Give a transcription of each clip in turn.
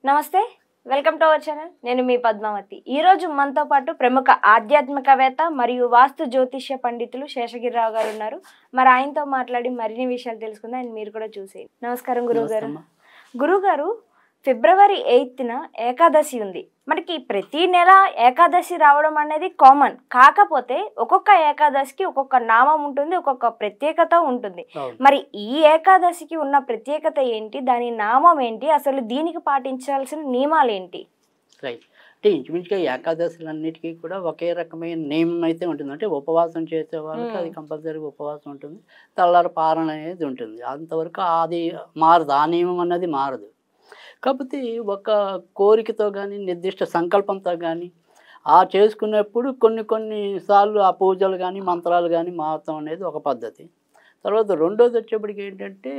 నమస్తే, welcome to our channel. నేను మీ పద్మావతి. ఈరోజు మనతో పాటు ప్రముఖ ఆధ్యాత్మికవేత్త మరియు వాస్తు జ్యోతిష్య పండితులు శేషగిరిరావు గారు ఉన్నారు. మరి ఆయనతో మాట్లాడి మరిన్ని విషయాలు తెలుసుకుందాం. అండ్ మీరు కూడా చూసేయండి. నమస్కారం గురువుగారు. గురువుగారు, ఫిబ్రవరి 8న ఏకాదశి ఉంది. మనకి ప్రతి నెల ఏకాదశి రావడం అనేది కామన్. కాకపోతే ఒక్కొక్క ఏకాదశికి ఒక్కొక్క నామం ఉంటుంది, ఒక్కొక్క ప్రత్యేకత ఉంటుంది. మరి ఈ ఏకాదశికి ఉన్న ప్రత్యేకత ఏంటి, దాని నామం ఏంటి, అసలు దీనికి పాటించాల్సిన నియమాలు ఏంటి? రైట్. అంటే ఇంచుమించుగా ఏకాదశులన్నిటికీ కూడా ఒకే రకమైన నియమం అయితే ఉంటుంది. అంటే ఉపవాసం చేసే వాళ్ళకి అది కంపల్సరీగా ఉపవాసం ఉంటుంది, తెల్లారి పారణ అనేది ఉంటుంది. అంతవరకు అది మారదు, ఆ నియమం అన్నది మారదు. కాకపోతే ఒక కోరికతో కానీ నిర్దిష్ట సంకల్పంతో కానీ చేసుకునేప్పుడు కొన్ని సార్లు ఆ పూజలు కానీ మంత్రాలు కానీ మారటం అనేది ఒక పద్ధతి. తర్వాత రెండోది వచ్చేప్పటికి ఏంటంటే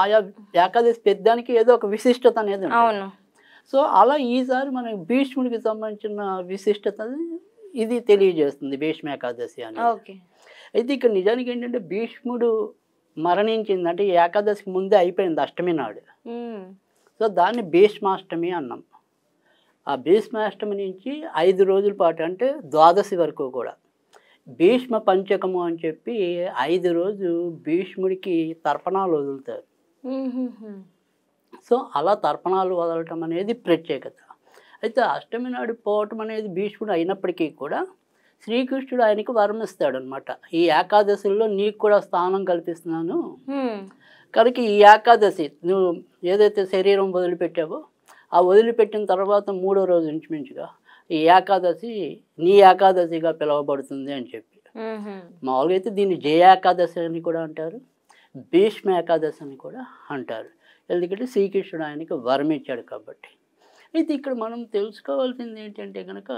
ఆయా ఏకాదశి పెద్దానికి ఏదో ఒక విశిష్టత అనేది ఉంటుంది. సో అలా ఈసారి మనకి భీష్ముడికి సంబంధించిన విశిష్టత ఇది తెలియజేస్తుంది భీష్మ ఏకాదశి అనేది. అయితే ఇక్కడ నిజానికి ఏంటంటే భీష్ముడు మరణించింది అంటే ఏకాదశికి ముందే అయిపోయింది, అష్టమి నాడు. సో దాన్ని భీష్మాష్టమి అన్నాం. ఆ భీష్మాష్టమి నుంచి 5 రోజుల పాటు అంటే ద్వాదశి వరకు కూడా భీష్మ పంచకము అని చెప్పి 5 రోజులు భీష్ముడికి తర్పణాలు వదులుతారు. సో అలా తర్పణాలు వదలటం అనేది ప్రత్యేకత. అయితే అష్టమి నాడు పోవటం అనేది భీష్ముడు అయినప్పటికీ కూడా శ్రీకృష్ణుడు ఆయనకి వరం ఇస్తాడు అనమాట. ఈ ఏకాదశిలో నీకు కూడా స్థానం కల్పిస్తున్నాను కనుక ఈ ఏకాదశి నువ్వు ఏదైతే శరీరం వదిలిపెట్టావో ఆ వదిలిపెట్టిన తర్వాత 3వ రోజు ఇంచుమించుగా ఈ ఏకాదశి నీ ఏకాదశిగా పిలువబడుతుంది అని చెప్పి. మామూలుగా అయితే దీన్ని జయ ఏకాదశి అని కూడా అంటారు, భీష్మ ఏకాదశి అని కూడా అంటారు. ఎందుకంటే శ్రీకృష్ణుడు ఆయనకి వరం ఇచ్చాడు కాబట్టి. అయితే ఇక్కడ మనం తెలుసుకోవాల్సింది ఏంటంటే కనుక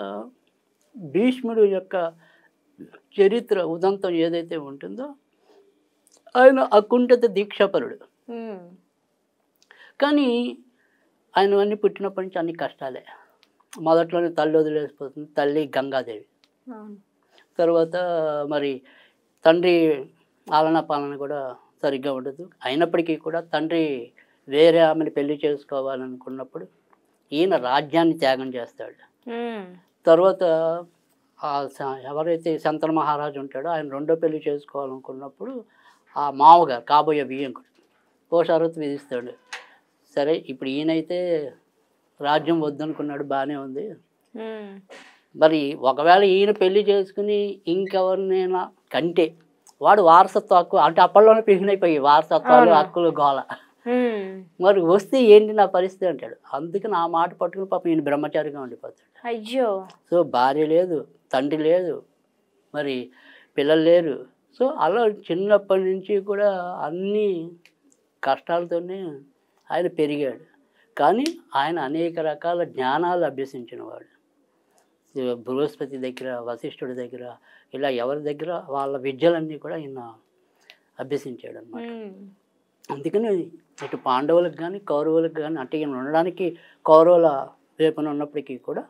భీష్ముడు యొక్క చరిత్ర ఉదంతం ఏదైతే ఉంటుందో ఆయన అకుంఠిత దీక్షాపరుడు. కానీ ఆయన అన్నీ పుట్టినప్పటి నుంచి అన్ని కష్టాలే. మొదట్లోనే తల్లి వదిలేసిపోతుంది, తల్లి గంగాదేవి. తర్వాత మరి తండ్రి ఆలనా పాలన కూడా సరిగ్గా ఉండదు. అయినప్పటికీ కూడా తండ్రి వేరే ఆమెను పెళ్లి చేసుకోవాలనుకున్నప్పుడు ఈయన రాజ్యాన్ని త్యాగం చేస్తాడు. తర్వాత ఎవరైతే శంతన మహారాజు ఉంటాడో ఆయన రెండో పెళ్లి చేసుకోవాలనుకున్నప్పుడు ఆ మామగారు కాబోయే బియ్యంకుడు షరతు విధిస్తాడు. సరే ఇప్పుడు ఈయనైతే రాజ్యం వద్దనుకున్నాడు, బాగానే ఉంది. మరి ఒకవేళ ఈయన పెళ్లి చేసుకుని ఇంకెవరినైనా కంటే వాడు వారసత్వ హక్కు అంటే అప్పట్లోనే పిగినైపోయి వారసత్వాలు హక్కులు గోల. మరి వస్తే ఏంటి నా పరిస్థితి అంటాడు. అందుకని ఆ మాట పట్టుకుని పాపం ఈయన బ్రహ్మచారిగా ఉండిపోతాడు. అయ్యో. సో భార్య లేదు, తండ్రి లేదు, మరి పిల్లలు లేరు. సో అలా చిన్నప్పటి నుంచి కూడా అన్ని కష్టాలతోనే ఆయన పెరిగాడు. కానీ ఆయన అనేక రకాల జ్ఞానాలు అభ్యసించినవాడు. బృహస్పతి దగ్గర, వశిష్ఠుడి దగ్గర, ఇలా ఎవరి దగ్గర వాళ్ళ విద్యలన్నీ కూడా ఈయన అభ్యసించాడు అన్నమాట. అందుకని ఇటు పాండవులకు కానీ కౌరవులకు కానీ అంటే ఈయన ఉండడానికి కౌరవుల వైపున ఉన్నప్పటికీ కూడా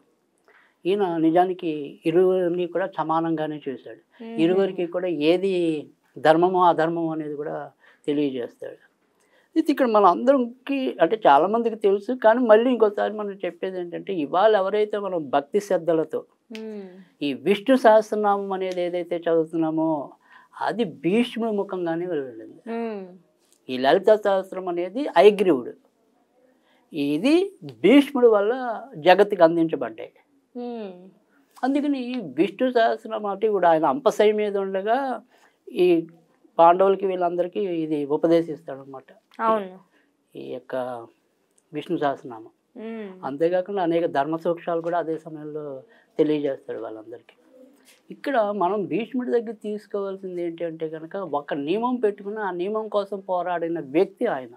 ఈయన నిజానికి ఇరువురిని కూడా సమానంగానే చూశాడు. ఇరువురికి కూడా ఏది ధర్మమో అధర్మమో అనేది కూడా తెలియజేస్తాడు. ఇది ఇక్కడ మన అందరికి అంటే చాలామందికి తెలుసు. కానీ మళ్ళీ ఇంకోసారి మనం చెప్పేది ఏంటంటే ఇవాళ ఎవరైతే మనం భక్తి శ్రద్ధలతో ఈ విష్ణు సహస్రనామం అనేది ఏదైతే చదువుతున్నామో అది భీష్ముడి ముఖంగానే వెళ్ళింది. ఈ లలిత సహస్రం అనేది ఐగ్రీవుడు, ఇది భీష్ముడి వల్ల జగత్తుకి అందించబడ్డాయి. అందుకని విష్ణు సహస్రం అంటే కూడా ఆయన అంపశయ మీద ఉండగా ఈ పాండవులకి వీళ్ళందరికీ ఇది ఉపదేశిస్తాడు అనమాట, ఈ యొక్క విష్ణు సహస్రనామం. అంతేకాకుండా అనేక ధర్మ సూక్ష్మాలు కూడా అదే సమయంలో తెలియజేస్తాడు వాళ్ళందరికీ. ఇక్కడ మనం భీష్ముడి దగ్గర తీసుకోవాల్సింది ఏంటంటే కనుక ఒక నియమం పెట్టుకుని ఆ నియమం కోసం పోరాడిన వ్యక్తి ఆయన.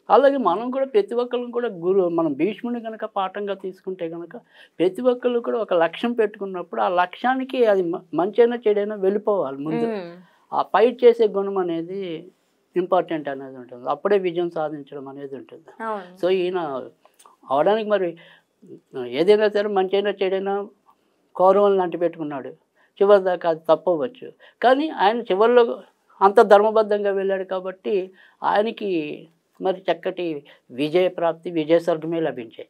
అలాగే మనం కూడా ప్రతి ఒక్కరు కూడా మనం భీష్ముడిని కనుక పాఠంగా తీసుకుంటే కనుక ప్రతి ఒక్కళ్ళు కూడా ఒక లక్ష్యం పెట్టుకున్నప్పుడు ఆ లక్ష్యానికి అది మంచైనా చెడైనా వెళ్ళిపోవాలి. ముందు ఆ ఫైట్ చేసే గుణం అనేది ఇంపార్టెంట్ అనేది ఉంటుంది, అప్పుడే విజయం సాధించడం అనేది ఉంటుంది. సో ఈయన అవడానికి మరి ఏదైనా సరే మంచైనా చెడైనా కౌరవులను అంటి పెట్టుకున్నాడు. చివరి దాకా అది తప్పవచ్చు. కానీ ఆయన చివరిలో అంత ధర్మబద్ధంగా వెళ్ళాడు కాబట్టి ఆయనకి మరి చక్కటి విజయ ప్రాప్తి విజయ స్వర్గమే లభించాయి.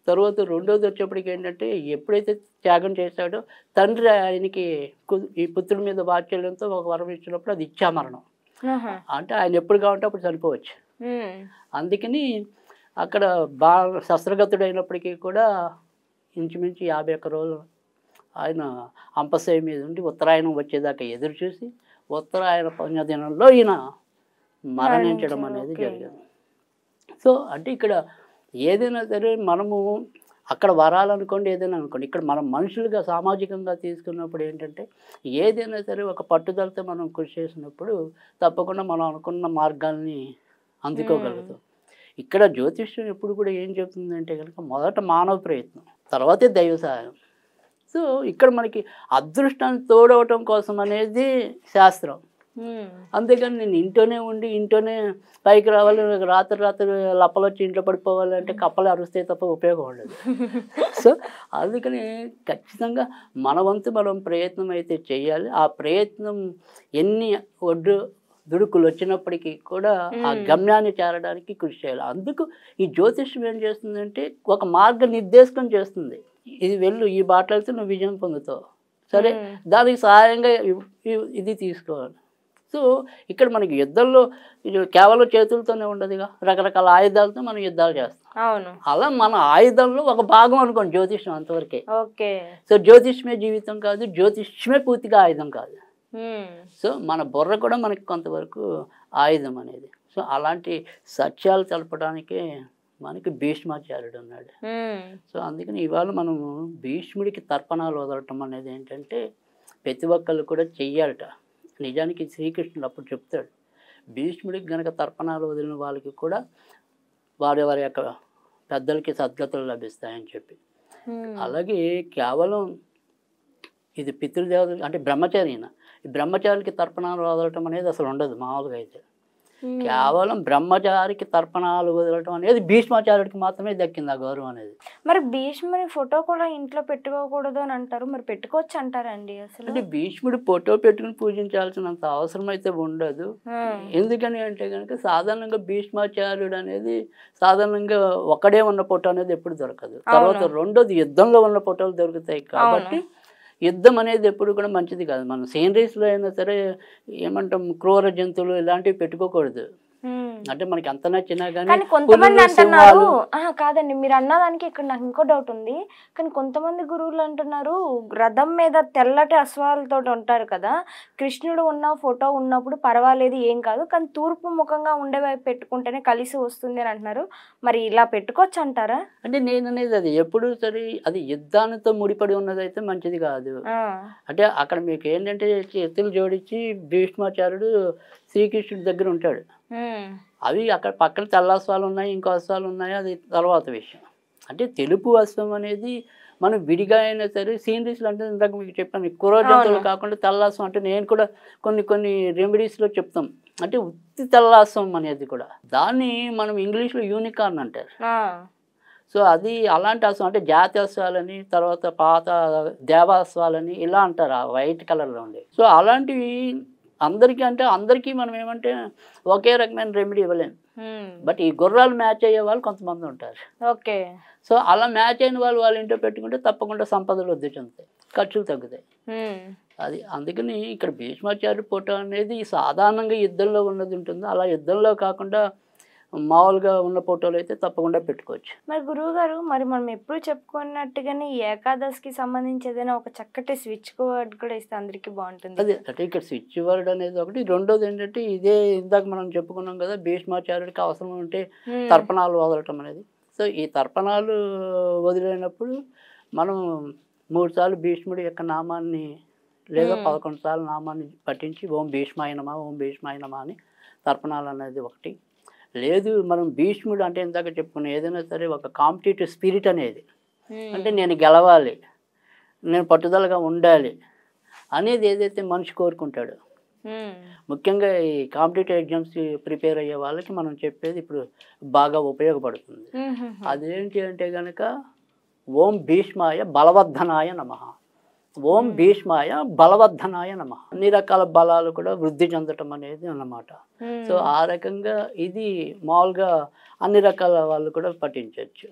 తర్వాత రెండోది వచ్చేప్పటికి ఏంటంటే ఎప్పుడైతే త్యాగం చేశాడో తండ్రి ఆయనకి ఈ పుత్రుడి మీద వాత్సల్యంతో ఒక వరం ఇచ్చినప్పుడు అది ఇచ్చామరణం. అంటే ఆయన ఎప్పుడు కావాలంటే అప్పుడు చనిపోవచ్చు. అందుకని అక్కడ శస్త్రగతుడైనప్పటికీ కూడా ఇంచుమించు 51 రోజులు ఆయన అంపశయ్య మీద ఉండి ఉత్తరాయణం వచ్చేదాకా ఎదురు చూసి ఉత్తరాయణ పుణ్యదినంలో ఈయన మరణించడం అనేది జరిగింది. సో అంటే ఇక్కడ ఏదైనా సరే మనము అక్కడ వరాలనుకోండి ఏదైనా అనుకోండి, ఇక్కడ మనం మనుషులుగా సామాజికంగా తీసుకున్నప్పుడు ఏంటంటే ఏదైనా సరే ఒక పట్టుదలతో మనం కృషి చేసినప్పుడు తప్పకుండా మనం అనుకున్న మార్గాల్ని అందుకోగలుగుతాం. ఇక్కడ జ్యోతిష్యం ఎప్పుడు కూడా ఏం చెప్తుందంటే కనుక మొదట మానవ ప్రయత్నం, తర్వాతే దైవ సహాయం. సో ఇక్కడ మనకి అదృష్టాన్ని తోడవటం కోసం అనేది శాస్త్రం. అంతేగాని నేను ఇంట్లోనే ఉండి ఇంట్లోనే పైకి రావాలి, రాత్రి లప్పలు వచ్చి ఇంట్లో పడిపోవాలంటే కప్పలు అరుస్తే తప్ప ఉపయోగం ఉండదు. సో అందుకని ఖచ్చితంగా మన వంతు మనం ప్రయత్నం అయితే చేయాలి. ఆ ప్రయత్నం ఎన్ని దుడుకులు వచ్చినప్పటికీ కూడా ఆ గమ్యాన్ని చేరడానికి కృషి చేయాలి. అందుకు ఈ జ్యోతిష్యం ఏం చేస్తుందంటే ఒక మార్గ నిర్దేశకం చేస్తుంది. ఇది వెళ్ళు, ఈ బాటలతో నువ్వు విజయం పొందుతావు, సరే దానికి సహాయంగా ఇది తీసుకోవాలి. సో ఇక్కడ మనకి యుద్ధంలో ఇది కేవలం చేతులతోనే ఉండదుగా, రకరకాల ఆయుధాలతో మనం యుద్ధాలు చేస్తాం. అలా మన ఆయుధంలో ఒక భాగం అనుకోండి జ్యోతిష్యం, అంతవరకే. సో జ్యోతిష్యమే జీవితం కాదు, జ్యోతిష్యమే పూర్తిగా ఆయుధం కాదు. సో మన బుర్ర కూడా మనకి కొంతవరకు ఆయుధం అనేది. సో అలాంటి సత్యాలు తెలపడానికే మనకి భీష్మాచార్యుడు ఉన్నాడు. సో అందుకని ఇవాళ మనము భీష్ముడికి తర్పణాలు వదలటం అనేది ఏంటంటే ప్రతి ఒక్కళ్ళు కూడా చెయ్యాలట. నిజానికి శ్రీకృష్ణుడు అప్పుడు చెప్తాడు, భీష్ముడికి గనక తర్పణాలు వదిలిన వాళ్ళకి కూడా వారి యొక్క పెద్దలకి సద్గతులు లభిస్తాయని చెప్పి. అలాగే కేవలం ఇది పితృదేవతలు అంటే బ్రహ్మచారిన, ఈ బ్రహ్మచారికి తర్పణాలు వదలటం అనేది అసలు ఉండదు మామూలుగా అయితే. కేవలం బ్రహ్మచారికి తర్పణాలు వదలటం అనేది భీష్మాచార్యుడికి మాత్రమే దక్కింది ఆ గౌరవం అనేది. మరి భీష్ముడి ఫోటో కూడా ఇంట్లో పెట్టుకోకూడదు అని అంటారు, మరి పెట్టుకోవచ్చు అంటారండి? అసలు అంటే భీష్ముడి ఫోటో పెట్టుకుని పూజించాల్సినంత అవసరం అయితే ఉండదు. ఎందుకని అంటే కనుక సాధారణంగా భీష్మాచార్యుడు అనేది సాధారణంగా ఒక్కడే ఉన్న ఫోటో అనేది ఎప్పుడు దొరకదు. తర్వాత రెండోది యుద్ధంలో ఉన్న ఫోటోలు దొరుకుతాయి. కాబట్టి యుద్ధం అనేది ఎప్పుడు కూడా మంచిది కాదు. మనం సీనరీస్లో అయినా సరే ఏమంటాం, క్రూర జంతువులు ఇలాంటివి పెట్టుకోకూడదు. అంటే మనకి అంత నచ్చినా కానీ కొంతమంది అంటున్నారు, కాదండి మీరు అన్నదానికి ఇక్కడ నాకు ఇంకో డౌట్ ఉంది. కానీ కొంతమంది గురువులు అంటున్నారు రథం మీద తెల్లటి అశ్వాలతో ఉంటారు కదా, కృష్ణుడు ఉన్న ఫోటో ఉన్నప్పుడు పర్వాలేదు ఏం కాదు, కానీ తూర్పు ముఖంగా ఉండేవైపు పెట్టుకుంటేనే కలిసి వస్తుంది అని అంటున్నారు. మరి ఇలా పెట్టుకోవచ్చు అంటారా? అంటే నేను అనేది అది ఎప్పుడు సరే అది యుద్ధానితో ముడిపడి ఉన్నదైతే మంచిది కాదు. అంటే అక్కడ మీకు ఏంటంటే ఎత్తులు జోడించి భీష్మాచార్యుడు శ్రీకృష్ణుడి దగ్గర ఉంటాడు. అవి అక్కడ పక్కన తెల్ల అశ్వాలు ఉన్నాయి, ఇంకో అశ్వాలు ఉన్నాయి, అది తర్వాత విషయం. అంటే తెలుపు అశ్వం అనేది మనం విడిగా అయినా సరే సీనరీస్లో అంటే ఇందాక మీకు చెప్పాను క్రూర జంతువులు కాకుండా తెల్ల అశ్వం అంటే నేను కూడా కొన్ని రెమెడీస్లో చెప్తాం. అంటే ఉత్తి తెల్ల అశ్వం అనేది కూడా దాన్ని మనం ఇంగ్లీష్లో యూనికార్న్ అంటారు. సో అది అలాంటి అశ్వం అంటే జాతి అశ్వాలని, తర్వాత పాత దేవాశ్వాలని ఇలా అంటారు ఆ వైట్ కలర్లో ఉండే. సో అలాంటివి అందరికీ అంటే అందరికీ మనం ఏమంటే ఒకే రకమైన రెమెడీ ఇవ్వలేము. బట్ ఈ గుర్రాలు మ్యాచ్ అయ్యే వాళ్ళు కొంతమంది ఉంటారు. సో అలా మ్యాచ్ అయిన వాళ్ళు వాళ్ళ ఇంట్లో పెట్టుకుంటే తప్పకుండా సంపదలు వృద్ధి చెందుతాయి, ఖర్చులు తగ్గుతాయి. అది అందుకని ఇక్కడ భీష్మాచార్య ఫోటో అనేది సాధారణంగా యుద్ధంలో ఉన్నది ఉంటుంది. అలా యుద్ధంలో కాకుండా మామూలుగా ఉన్న ఫోటోలు అయితే తప్పకుండా పెట్టుకోవచ్చు. మరి గురువు గారు, మరి మనం ఎప్పుడు చెప్పుకున్నట్టుగానే ఈ ఏకాదశికి సంబంధించి ఏదైనా ఒక చక్కటి స్విచ్ వర్డ్ కూడా ఇస్తే అందరికీ బాగుంటుంది. అదే అంటే ఇక్కడ స్విచ్ వర్డ్ అనేది ఒకటి. రెండోది ఏంటంటే ఇదే ఇందాక మనం చెప్పుకున్నాం కదా, భీష్మాచార్యుడికి అవసరం ఉంటే తర్పణాలు వదలటం అనేది. సో ఈ తర్పణాలు వదిలేనప్పుడు మనం 3 సార్లు భీష్ముడి యొక్క నామాన్ని లేదా 11 సార్లు నామాన్ని పఠించి ఓం భీష్మాయ నమః ఓం భీష్మాయ నమః అని తర్పణాలు అనేది ఒకటి. లేదు మనం భీష్ముడు అంటే ఇందాక చెప్పుకున్నాం ఏదైనా సరే ఒక కాంపిటేటివ్ స్పిరిట్ అనేది, అంటే నేను గెలవాలి, నేను పట్టుదలగా ఉండాలి అనేది ఏదైతే మనిషి కోరుకుంటాడో, ముఖ్యంగా ఈ కాంపిటేటివ్ ఎగ్జామ్స్ ప్రిపేర్ అయ్యే వాళ్ళకి మనం చెప్పేది ఇప్పుడు బాగా ఉపయోగపడుతుంది. అదేంటి అంటే కనుక ఓం భీష్మాయ బలవర్ధనాయ నమః ఓం భీష్మాయ బలవర్ధనాయ నమః. అన్ని రకాల బలాలు కూడా వృద్ధి చెందటం అనేది అన్నమాట. సో ఆ రకంగా ఇది మామూలుగా అన్ని రకాల వాళ్ళు కూడా పఠించవచ్చు.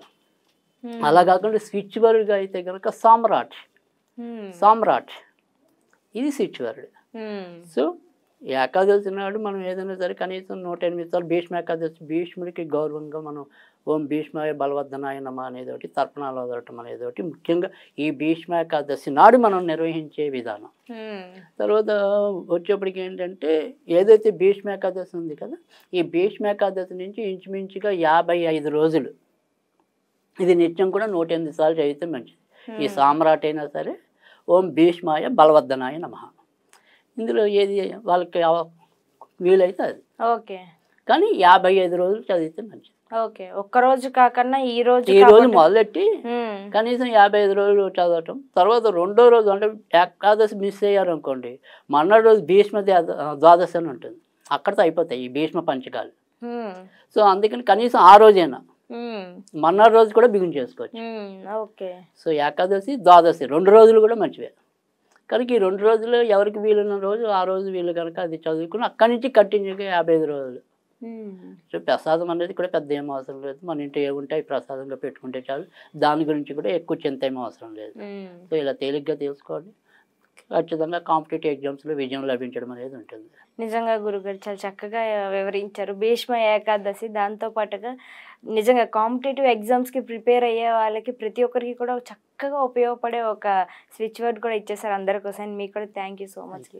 అలా కాకుండా స్విచ్ వర్డ్గా అయితే కనుక సామ్రాట్, సామ్రాట్ ఇది స్విచ్ వర్డ్. సో ఏకాదశి నాడు మనం ఏదైనా సరే కనీసం 108 సార్లు భీష్మ ఏకాదశి భీష్ముడికి గౌరవంగా మనం ఓం భీష్మాయ బలవర్ధనాయ నమ అనేది ఒకటి, తర్పణాలు వదలటం అనేది ఒకటి ముఖ్యంగా ఈ భీష్మ ఏకాదశి నాడు మనం నిర్వహించే విధానం. తర్వాత వచ్చేప్పటికి ఏంటంటే ఏదైతే భీష్మ ఏకాదశి ఉంది కదా, ఈ భీష్మ ఏకాదశి నుంచి ఇంచుమించుగా 55 రోజులు ఇది నిత్యం కూడా 108 సార్లు చదివితే మంచిది. ఈ సామ్రాట్ అయినా సరే ఓం భీష్మాయ బలవర్ధనాయ నమః. ఇందులో ఏది వాళ్ళకి వీలైతే అది. ఓకే. కానీ 55 రోజులు చదివితే మంచిది. ఓకే. ఒక్కరోజు కాకుండా ఈ రోజు మొదలెట్టి కనీసం 55 రోజులు చదవటం. తర్వాత రెండో రోజు అంటే ఏకాదశి మిస్ అయ్యారు అనుకోండి, మర్నాడు రోజు భీష్మ ద్వాదశి అని ఉంటుంది, అక్కడితో అయిపోతాయి ఈ భీష్మ పంచకాలు. సో అందుకని కనీసం ఆ రోజైనా మర్నాడు రోజు కూడా బిగించేసుకోవచ్చు. ఓకే. సో ఏకాదశి ద్వాదశి 2 రోజులు కూడా మంచివే. కనుక ఈ 2 రోజులు ఎవరికి వీలున్న రోజు ఆ రోజు వీళ్ళు కనుక అది చదువుకుని అక్కడి నుంచి కంటిన్యూగా 55 రోజులు. సో ప్రసాదం అనేది కూడా పెద్ద ఏం అవసరం లేదు, మన ఇంట్లో ఏముంటే అవి ప్రసాదంగా పెట్టుకుంటే చాలు. దాని గురించి కూడా ఎక్కువ చింత ఏమీ అవసరం లేదు. సో ఇలా తేలిగ్గా తెలుసుకోండి, ఖచ్చితంగా కాంపిటేటివ్ ఎగ్జామ్స్లో విజయం లభించడం అనేది ఉంటుంది. నిజంగా గురుగారు చాలా చక్కగా వివరించారు భీష్మ ఏకాదశి. దాంతో పాటుగా నిజంగా కాంపిటేటివ్ ఎగ్జామ్స్కి ప్రిపేర్ అయ్యే వాళ్ళకి ప్రతి ఒక్కరికి కూడా చక్కగా ఉపయోగపడే ఒక స్విచ్ వర్డ్ కూడా ఇచ్చేసారు అందరికోసం. మీకు కూడా థ్యాంక్ యూ సో మచ్.